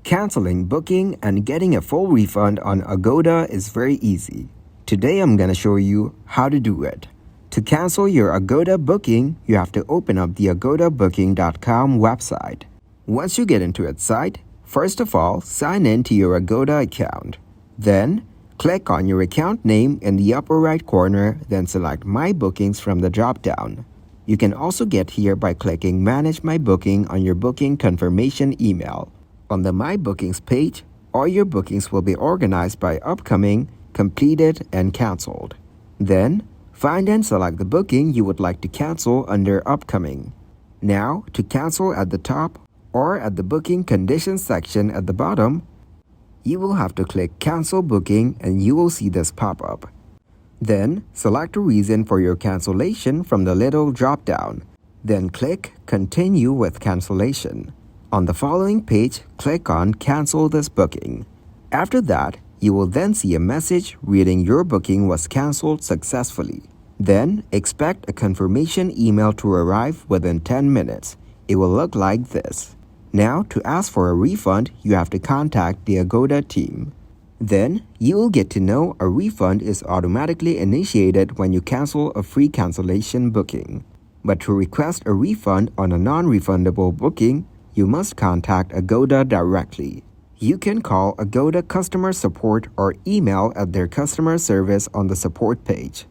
Canceling booking and getting a full refund on Agoda is very easy. Today I'm gonna show you how to do it. To cancel your Agoda booking, you have to open up the agodabooking.com website. Once you get into its site, first of all, sign in to your Agoda account. Then, click on your account name in the upper right corner, then select My Bookings from the drop-down. You can also get here by clicking Manage My Booking on your booking confirmation email. On the My Bookings page, all your bookings will be organized by upcoming, completed, and canceled. Then, find and select the booking you would like to cancel under upcoming. Now, to cancel at the top or at the booking conditions section at the bottom, you will have to click Cancel Booking and you will see this pop up. Then, select a reason for your cancellation from the little drop-down. Then click Continue with Cancellation. On the following page, click on Cancel this booking. After that, you will then see a message reading your booking was canceled successfully. Then, expect a confirmation email to arrive within 10 minutes. It will look like this. Now, to ask for a refund, you have to contact the Agoda team. Then, you will get to know a refund is automatically initiated when you cancel a free cancellation booking. But to request a refund on a non-refundable booking, you must contact Agoda directly. You can call Agoda customer support or email at their customer service on the support page.